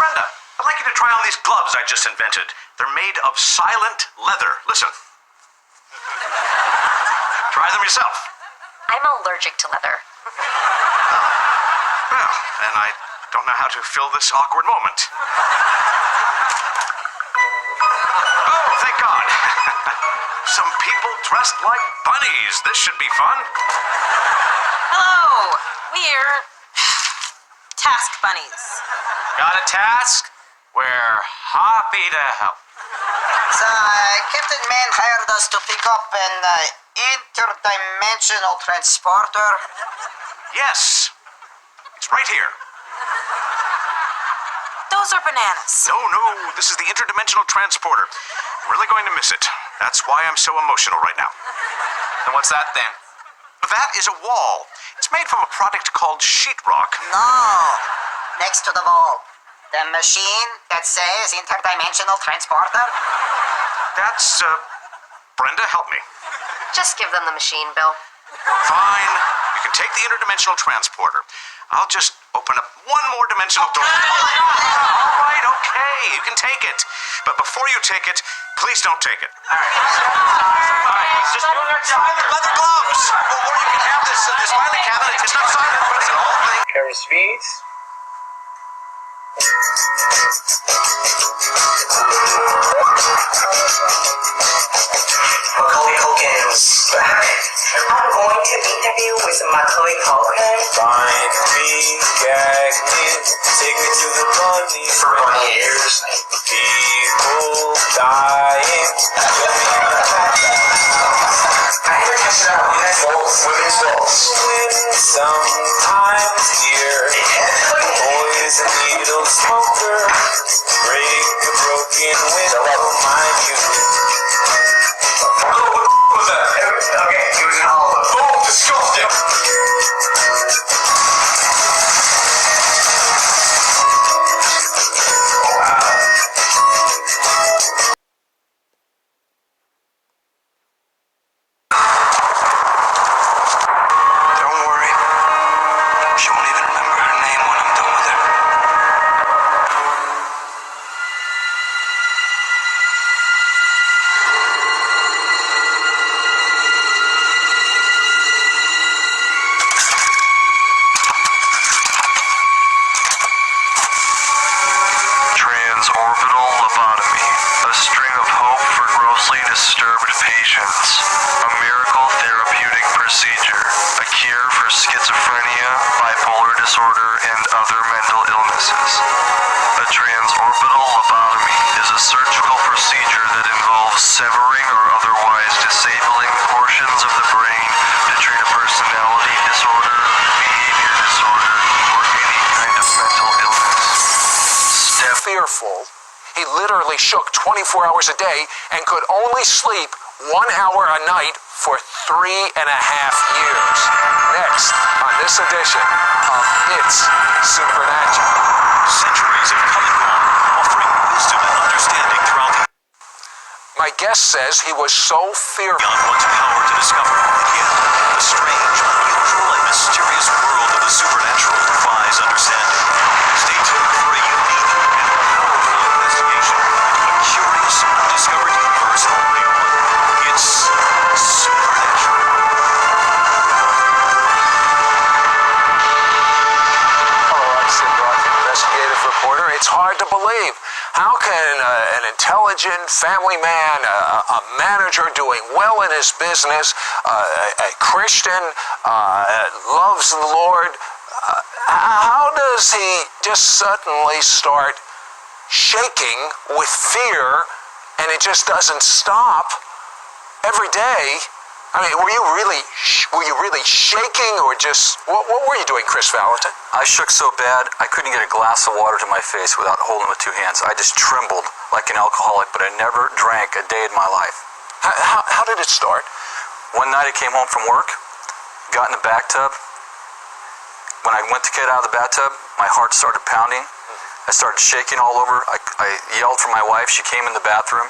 Brenda, I'd like you to try on these gloves I just invented. They're made of silent leather. Listen. Try them yourself. I'm allergic to leather. Well, then I don't know how to fill this awkward moment. Oh, thank God. Some people dressed like bunnies. This should be fun. Hello, we're task bunnies. Got a task? We're happy to help. So, Captain Man hired us to pick up an interdimensional transporter. Yes. It's right here. Those are bananas. No, this is the interdimensional transporter. I'm really going to miss it. That's why I'm so emotional right now. And what's that then? That is a wall. It's made from a product called sheetrock. No, next to the wall. The machine that says interdimensional transporter. That's, Brenda, help me. Just give them the machine, Bill. Fine. You can take the interdimensional transporter. I'll just open up one more dimensional door. All right, okay. You can take it. But before you take it, please don't take it. All right. Just do your job. Leather gloves. Or you can have this filing cabinet. It's not silent, but it's an old thing. Camera speeds. Macaulay Culkin was back. I'm going to interview with Macaulay Culkin. Find me, gag me, take me to the bunny. For 20 years. People dying. I hear you said women's roles. When sometimes here, boys and needle smoker, break a broken window, mind you. What was that? Okay, he was in Hollywood. Oh, disgusting. Don't worry. She won't even remember her name when I'm done with her. Transorbital lobotomy, a string of hope for grossly disturbed patients, a miracle therapeutic procedure, a cure for schizophrenia, bipolar disorder, and other mental illnesses. A transorbital lobotomy is a surgical procedure that involves severing or otherwise disabling portions of the brain to treat a personality disorder, behavior disorder, or any kind of mental illness. Fearful. He literally shook 24 hours a day and could only sleep 1 hour a night for 3.5 years. Next on this edition of It's Supernatural. Centuries have come and gone, offering wisdom and understanding throughout the My guest says he was so fearful. beyond one's power to discover. Yet, the strange, unusual, and mysterious world of the supernatural defies understanding. Stay tuned for a unique and powerful investigation into a curious, undiscovered universe only on It's Supernatural. Hello, I'm Sid Rock, investigative reporter. It's hard to believe. How can an intelligent family man, a manager doing well in his business, a Christian, loves the Lord, how does he just suddenly start shaking with fear and it just doesn't stop every day? I mean, were you really shaking, or just what were you doing, Chris Valentin? I shook so bad, I couldn't get a glass of water to my face without holding it with 2 hands. I just trembled like an alcoholic, but I never drank a day in my life. How did it start? One night I came home from work, got in the bathtub. When I went to get out of the bathtub, my heart started pounding. I started shaking all over. I yelled for my wife. She came in the bathroom.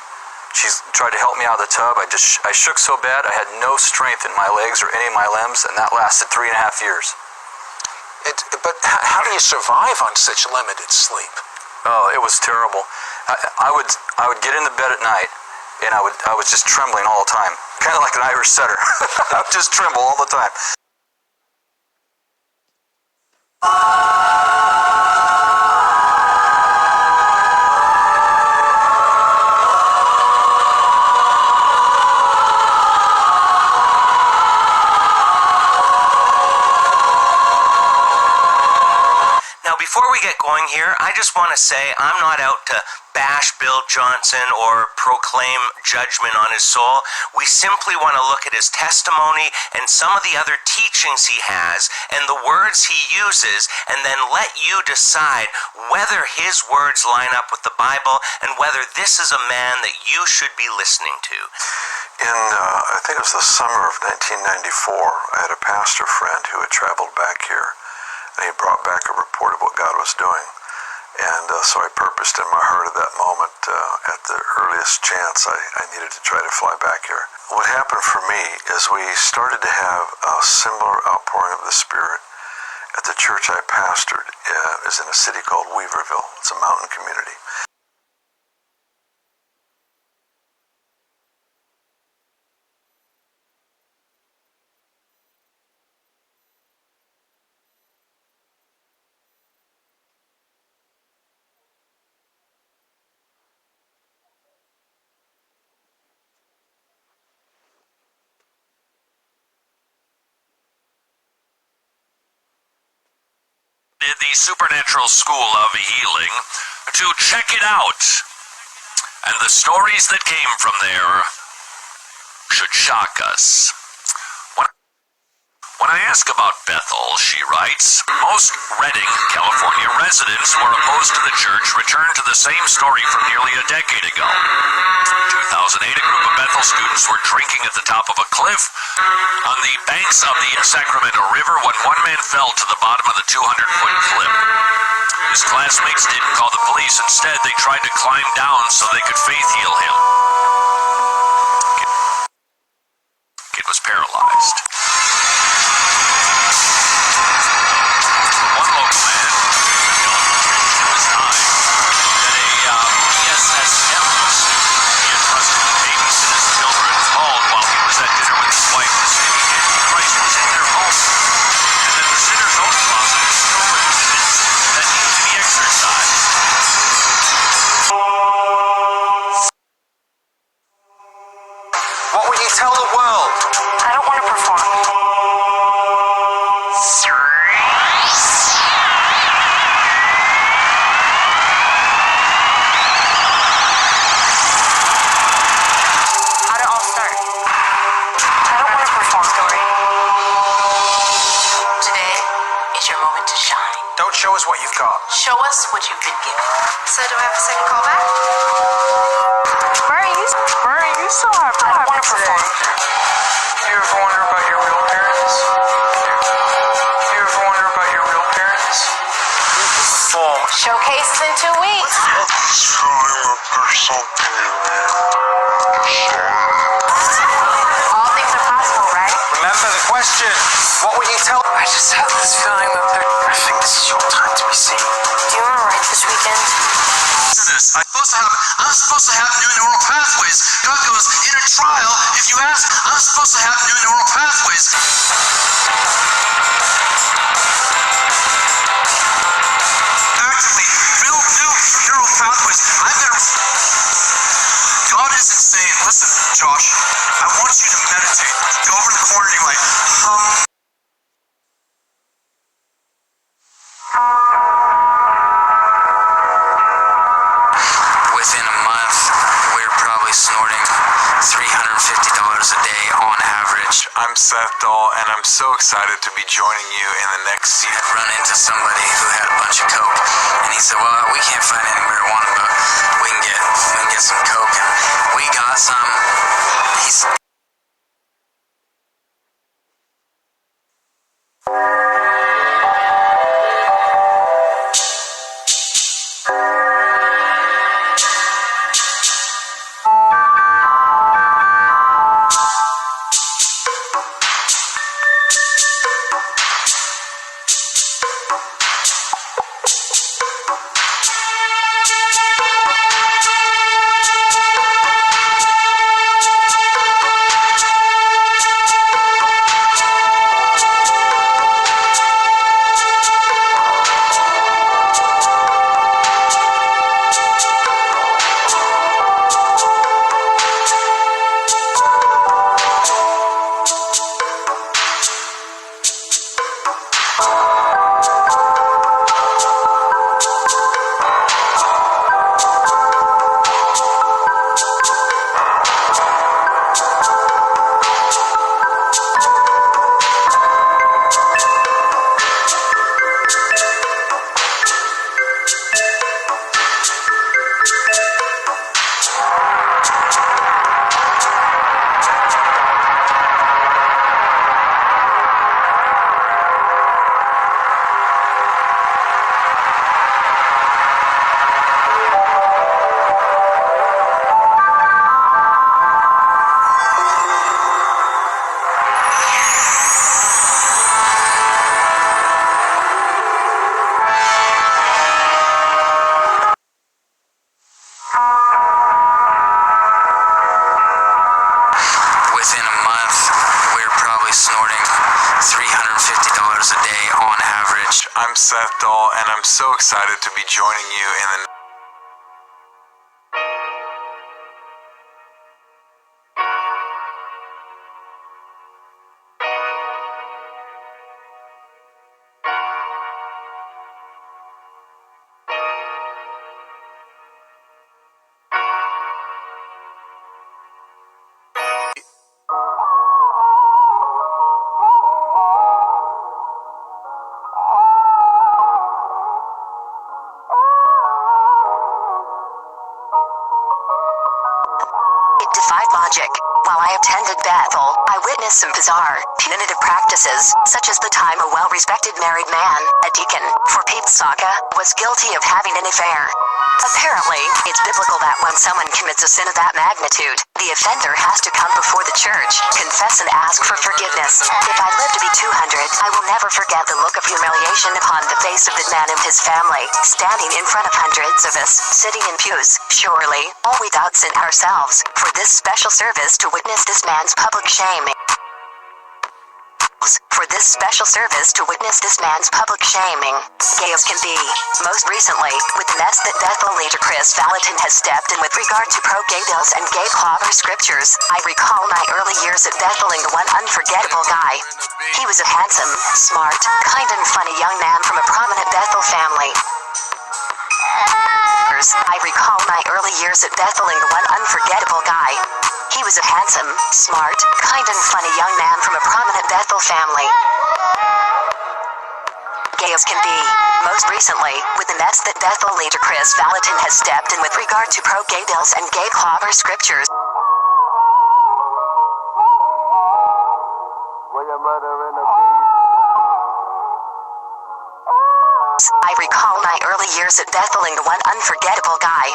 She tried to help me out of the tub. I shook so bad, I had no strength in my legs or any of my limbs, and that lasted 3.5 years. But how do you survive on such limited sleep? Oh, it was terrible. I would get into bed at night, and I was just trembling all the time, kind of like an Irish setter. I would just tremble all the time. Now, before we get going here, I just want to say I'm not out to bash Bill Johnson or proclaim judgment on his soul. We simply want to look at his testimony and some of the other teachings he has and the words he uses, and then let you decide whether his words line up with the Bible and whether this is a man that you should be listening to. I think it was the summer of 1994, I had a pastor friend who had traveled back here, and he brought back a report of what God was doing. And so I purposed in my heart at that moment, at the earliest chance, I needed to try to fly back here. What happened for me is we started to have a similar outpouring of the Spirit at the church I pastored. Is in a city called Weaverville. It's a mountain community. The Supernatural School of Healing to check it out. And the stories that came from there should shock us. When I ask about Bethel, she writes, most Redding, California residents who are opposed to the church returned to the same story from nearly a decade ago. In 2008, a group of Bethel students were drinking at the top of a cliff on the banks of the Sacramento River when one man fell to the bottom of the 200-foot cliff. His classmates didn't call the police. Instead, they tried to climb down so they could faith heal him. Kid was paralyzed. One local man, in his time, that a PSS chemist he had trusted to babysit his children called while he was at dinner with his wife to say the Antichrist was in their home, and that the sinner's own closet is filled with demons that need to be exorcised. What would you tell the world? I don't want to perform. How'd it all start? I don't want to perform. Story. Today is your moment to shine. Don't show us what you've got. Show us what you've been given. So do I have a second call back? Murray, you so hard. I don't want to perform. You ever wonder about your real parents? You ever wonder about your real parents? Form. Showcase is in 2 weeks. All things are possible, right? Remember the question. What would you tell? I just have this feeling that I think this is your time to be seen. Do you want to write this weekend? I'm supposed to have new neural pathways. God goes, in a trial, if you ask, I'm supposed to have new neural pathways. Actively build new neural pathways. God is insane. Listen, Josh, I want you to meditate. Go over in the corner and you're like, Within a month, we're probably snorting $350 a day on average. I'm Seth Dahl, and I'm so excited to be joining you in the next season. I'd run into somebody who had a bunch of coke, and he said, "Well, we can't find any marijuana, but we can get some coke." And we got some. He's I'm Seth Dahl, and I'm so excited to be joining you in the It defied logic. While I attended Bethel, I witnessed some bizarre, punitive practices, such as the time a well-respected married man, a deacon, for Pete's Saga, was guilty of having an affair. Apparently, it's biblical that when someone commits a sin of that magnitude, the offender has to come before the church, confess and ask for forgiveness. If I live to be 200, I will never forget the look of humiliation upon the face of the man and his family, standing in front of hundreds of us, sitting in pews. Surely, all we doubts in ourselves, for this special service to witness this man's public shaming. For this special service to witness this man's public shaming, gay as can be. Most recently, with the mess that Bethel leader Chris Valentin has stepped in with regard to pro-gay bills and gay clobber scriptures, I recall my early years at Bethel and one unforgettable guy. He was a handsome, smart, kind and funny young man from a prominent Bethel family. I recall my early years at Bethel and one unforgettable guy. He was a handsome, smart, kind and funny young man from a prominent Bethel family. Gay as can be. Most recently, with the mess that Bethel leader Chris Valentin has stepped in with regard to pro-gay bills and gay clobber scriptures. I recall my early years at Bethel and one unforgettable guy.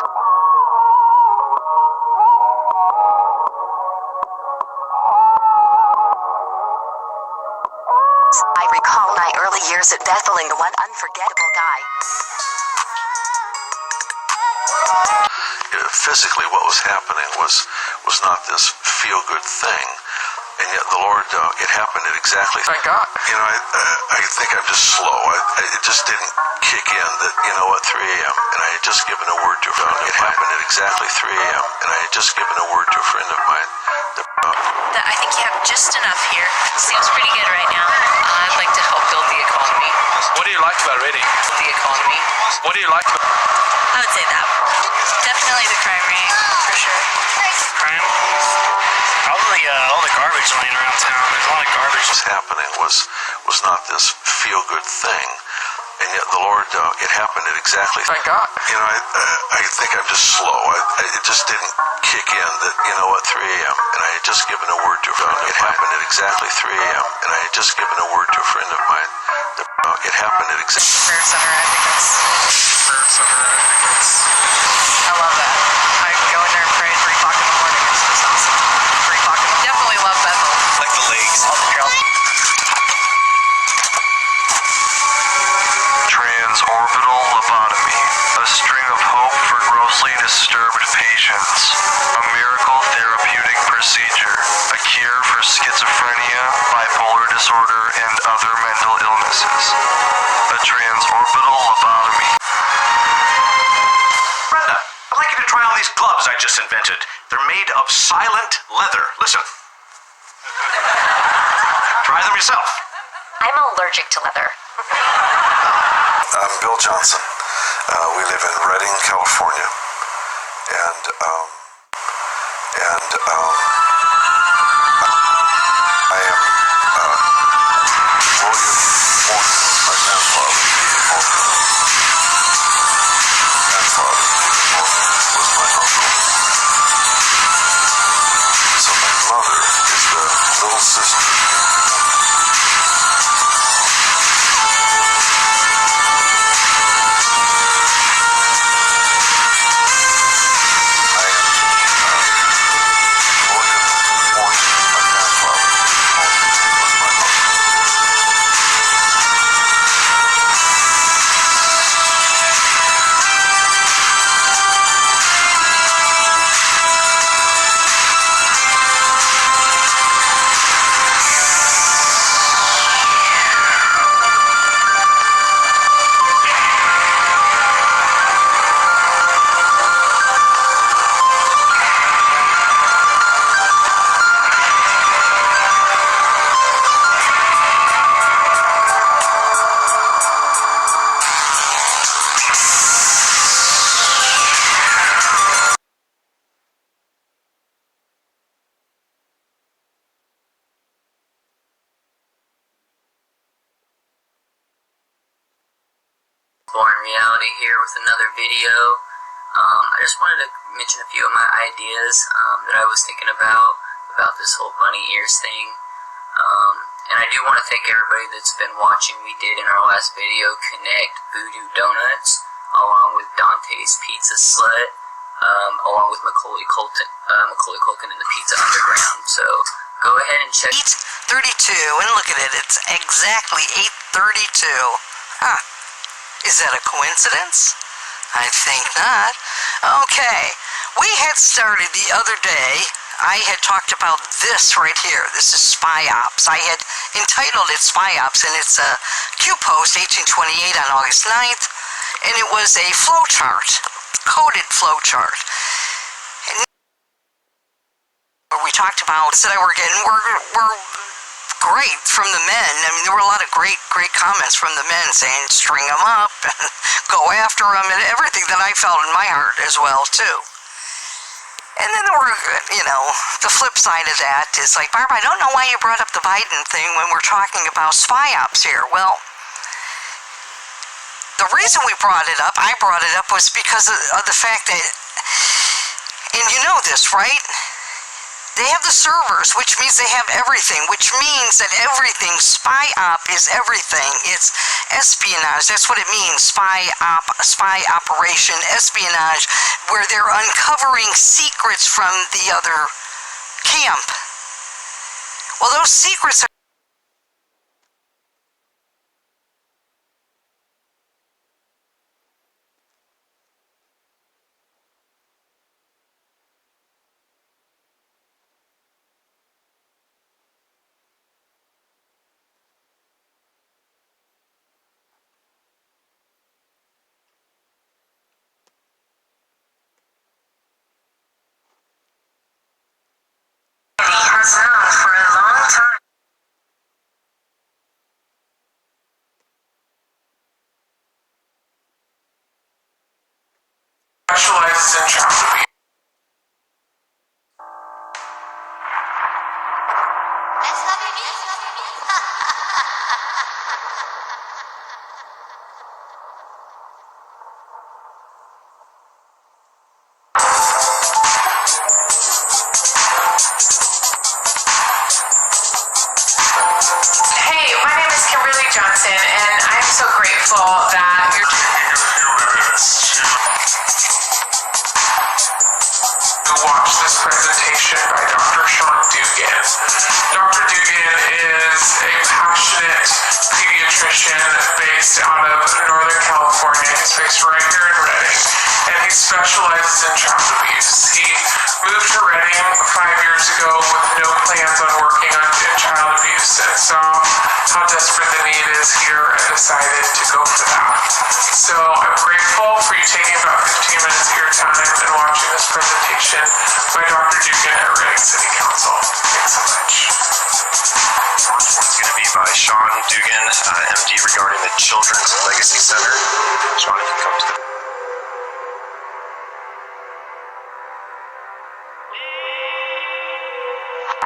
I recall my early years at Bethel and one unforgettable guy. Physically, what was happening was not this feel-good thing. And yet the Lord, it happened at exactly... Thank God. You know, I think I'm just slow. It just didn't kick in that, 3 a.m. and I had just given a word to a friend of mine. It happened at exactly 3 a.m. and I had just given a word to a friend of mine. I think you have just enough here. Seems pretty good right now. I'd like to help build the economy. What do you like about reading? The economy. What do you like about... I would say that. Definitely the crime rate, for sure. Crime? Probably all the garbage laying around town. There's a lot of garbage. What was happening was not this feel-good thing. And yet the Lord, it happened at exactly... Thank God. I think I'm just slow. It just didn't kick in that, 3 a.m. and I had just given a word to a friend of mine. It happened at exactly 3 a.m. and I had just given a word to a friend of mine. It happened at exactly... Prayer center, I think it's... Prayer center, I think it's... I love that. I go in there and pray at 3 o'clock in the morning. It's just awesome. 3 o'clock in the morning. Definitely love Bethel. Like the lakes. All the trails. Transorbital lobotomy, a string of hope for grossly disturbed patients, a miracle therapeutic procedure, a cure for schizophrenia, bipolar disorder, and other mental illnesses. A transorbital lobotomy. Brenda, I'd like you to try on these gloves I just invented. They're made of silent leather. Listen. Try them yourself. I'm allergic to leather. I'm Bill Johnson. We live in Redding, California. And I am William Morton, my grandfather. Was my uncle. So my mother is the little sister. I am William Exploring Reality here with another video. I just wanted to mention a few of my ideas that I was thinking about this whole bunny ears thing. And I do want to thank everybody that's been watching. We did in our last video connect Voodoo Donuts along with Dante's Pizza Slut, along with Macaulay Culkin and the Pizza Underground. So go ahead and check. 8:32, and look at it, it's exactly 8:32. Huh. Is that a coincidence? I think not. Okay, we had started the other day. I had talked about this right here. This is Spy Ops. I had entitled it Spy Ops, and it's a Q-Post 1828 on August 9th, and it was a flowchart, coded flowchart. And we talked about that we're getting were great from the men. I mean, there were a lot of great comments from the men saying string them up and go after them, and everything that I felt in my heart as well too. And then there were, the flip side of that is like, Barb, I don't know why you brought up the Biden thing when we're talking about spy ops here. Well, the reason I brought it up was because of the fact that, and you know this, right? They have the servers, which means they have everything, which means that everything, spy op is everything. It's espionage, that's what it means, spy operation, espionage, where they're uncovering secrets from the other camp. Well, those secrets are known for a long time. Specializes in child abuse. Johnson, and I'm so grateful that you're taking a few minutes to watch this presentation by Dr. Sean Dugan. Dr. Dugan is a passionate pediatrician based out of Northern California. He's based right here in Redding, and he specializes in child abuse. He moved to Redding 5 years ago with no plans on working in child abuse, and saw how desperate the need is here and decided to go for that. So I'm grateful for you taking about 15 minutes of your time and watching this presentation by Dr. Dugan at Redding City Council. Thanks so much. First one's going to be by Sean Dugan, MD, regarding the Children's Legacy Center. Sean, if you can come to the...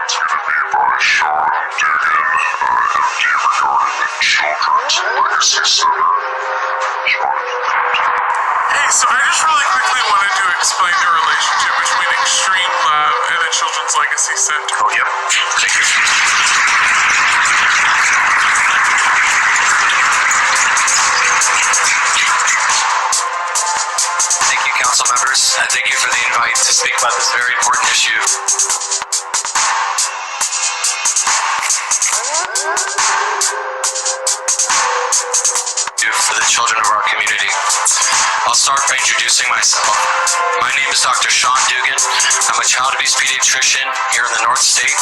It's going to be by Sean Dugan, MD, regarding the Children's Legacy Center. Sean, if you can come to the... Hey, so I just really quickly wanted to explain the relationship between Extreme Love and the Children's Legacy Center. Oh, yep. Thank you. Thank you, council members. Thank you for the invite to speak about this very important issue. For the children of our community. I'll start by introducing myself. My name is Dr. Sean Dugan. I'm a child abuse pediatrician here in the North State.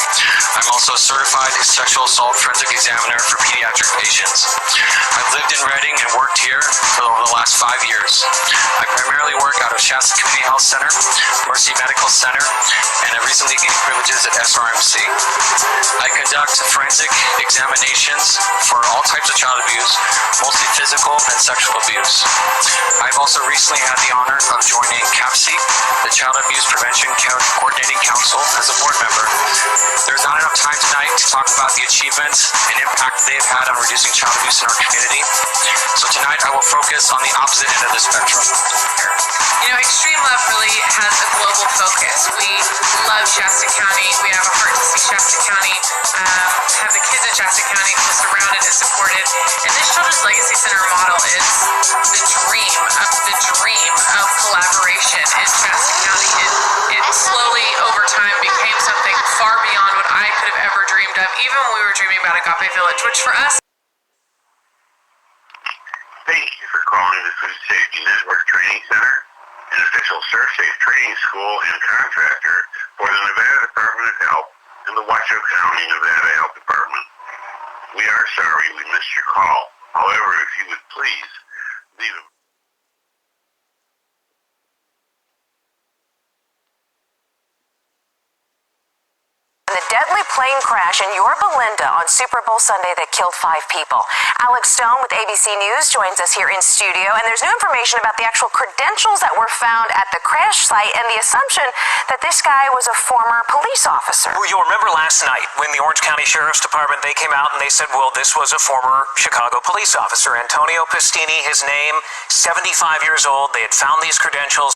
I'm also a certified sexual assault forensic examiner for pediatric patients. I've lived in Redding and worked here for over the last 5 years. I primarily work out of Shasta Community Health Center, Mercy Medical Center, and I recently gained privileges at SRMC. I conduct forensic examinations for all types of child abuse, mostly physical and sexual abuse. I've also recently had the honor of joining CAPC, the the Child Abuse Prevention Coordinating Council as a board member. There's not enough time tonight to talk about the achievements and impact they've had on reducing child abuse in our community. So tonight I will focus on the opposite end of the spectrum. You know, Extreme Love really has a global focus. We love Shasta County. We have a heart to see Shasta County have the kids in Shasta County feel surrounded and supported. And this Children's Legacy Center model is the dream of collaboration in Shasta County. It slowly, over time, became something far beyond what I could have ever dreamed of, even when we were dreaming about Agape Village, which for us... Thank you for calling the Food Safety Network Training Center, an official ServSafe training school and contractor for the Nevada Department of Health and the Washoe County, Nevada Health Department. We are sorry we missed your call. However, if you would please leave a The deadly plane crash in Yorba Linda on Super Bowl Sunday that killed 5 people. Alex Stone with ABC News joins us here in studio, and there's new information about the actual credentials that were found at the crash site and the assumption that this guy was a former police officer. Well, you'll remember last night when the Orange County Sheriff's Department, they came out and they said, well, this was a former Chicago police officer. Antonio Pastini, his name, 75 years old. They had found these credentials.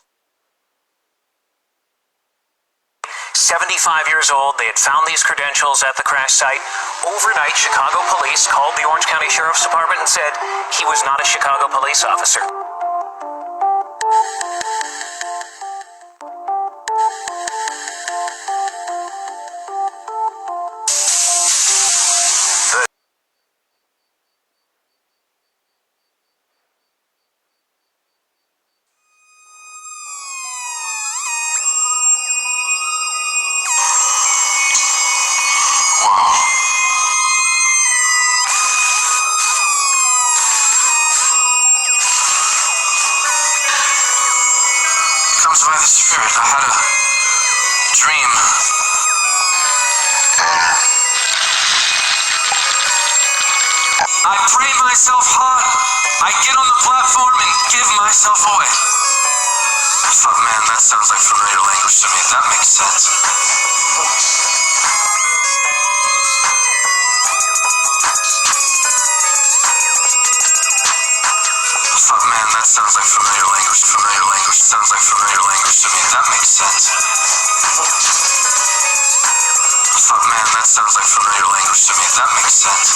75 years old. They had found these credentials at the crash site. Overnight, Chicago police called the Orange County Sheriff's Department and said he was not a Chicago police officer. By the Spirit, I had a dream. I pray myself hard. I get on the platform and give myself away. I thought, man, that sounds like familiar language to me. That makes sense. I thought, man, that sounds like familiar language. Familiar language sounds like familiar language to me. That makes sense. I thought, man, that sounds like familiar language to me. That makes sense.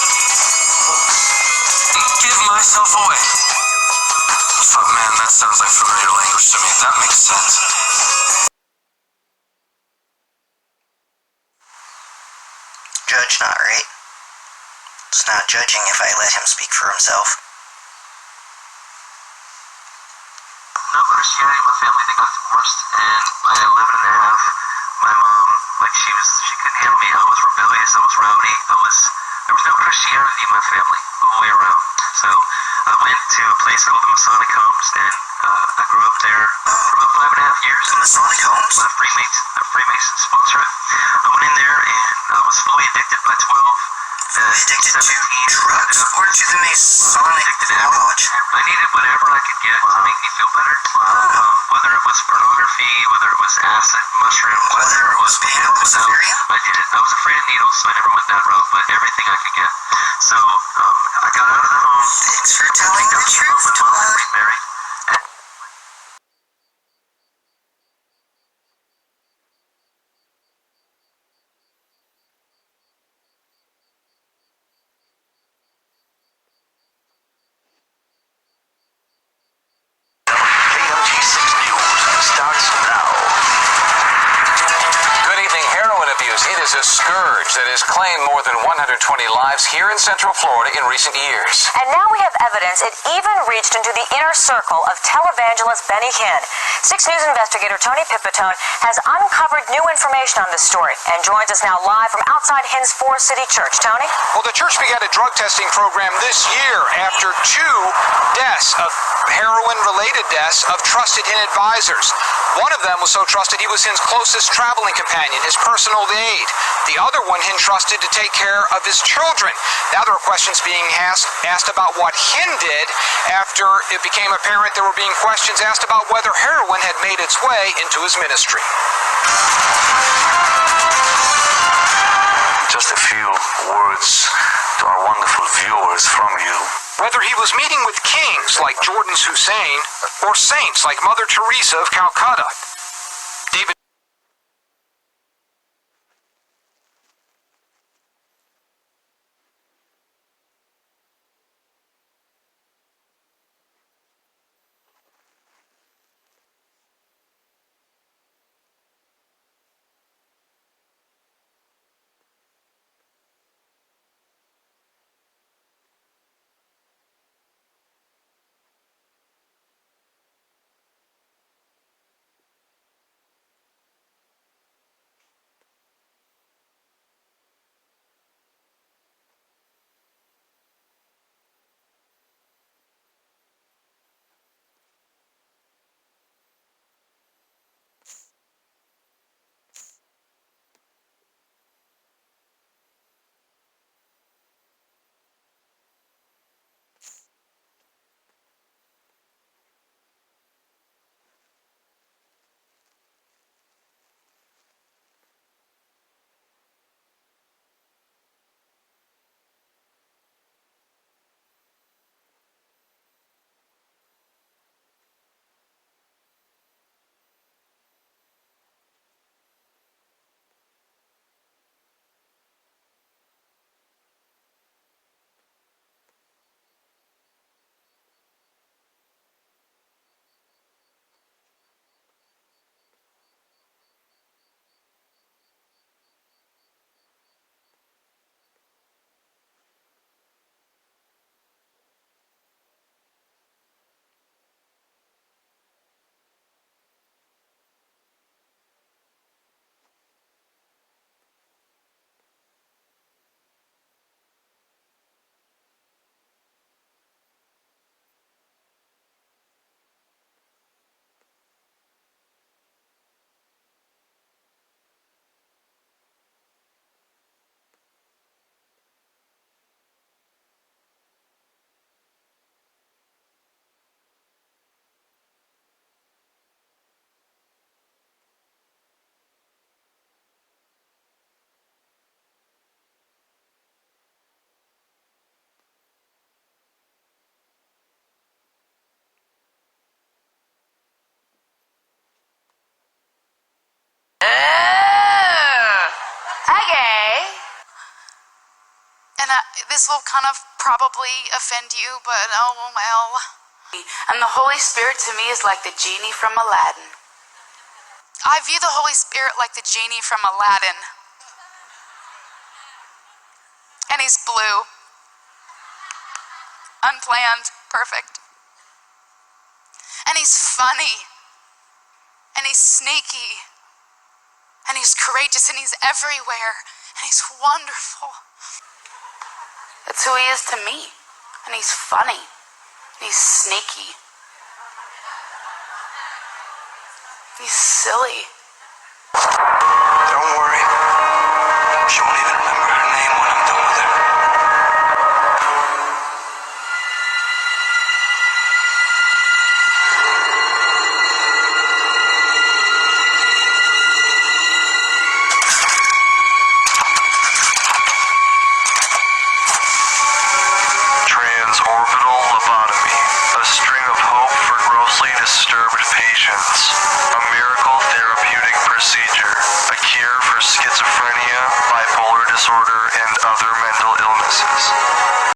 Give myself away. I thought, man, that sounds like familiar language to me. That makes sense. Judge not, right? It's not judging if I let him speak for himself. No Christianity, my family, they got divorced, and by 11 and a half, my mom, she couldn't handle me. I was rebellious, I was rowdy, there was no Christianity in my family, all the way around. So I went to a place called the Masonic Homes, and I grew up there for about 5.5 years. The Masonic Homes? The Freemason sponsor it. I went in there, and I was fully addicted by 12. Addicted to drugs or to the Masonic Lodge? I needed whatever I could get to make me feel better. Whether it was pornography, whether it was acid, mushrooms, whether it was being a Luciferian? I did it. I was afraid of needles, so I never went that route, but everything I could get. So I got out of the home. Thanks for telling the truth, Todd. Remarried. A scourge that has claimed more than 120 lives here in Central Florida in recent years. And now we have evidence it even reached into the inner circle of televangelist Benny Hinn. 6 News investigator Tony Pipitone has uncovered new information on this story and joins us now live from outside Hinn's Forest City Church. Tony? Well, the church began a drug testing program this year after 2 deaths of heroin-related deaths of trusted Hinn advisors. One of them was so trusted he was Hinn's closest traveling companion, his personal aide. The other one he entrusted to take care of his children. Now there are questions being asked about what Hin did after it became apparent there were being questions asked about whether heroin had made its way into his ministry. Just a few words to our wonderful viewers from you. Whether he was meeting with kings like Jordan's Hussein or saints like Mother Teresa of Calcutta. David This will kind of probably offend you, but oh well. And the Holy Spirit to me is like the genie from Aladdin. I view the Holy Spirit like the genie from Aladdin. And he's blue. Unplanned. Perfect. And he's funny. And he's sneaky. And he's courageous. And he's everywhere. And he's wonderful. That's who he is to me. And he's funny. And he's sneaky. He's silly. Don't worry. She won't even remember her name when I'm done with her. Transorbital lobotomy, a string of hope for grossly disturbed patients, a miracle therapeutic procedure, a cure for schizophrenia, bipolar disorder, and other mental illnesses.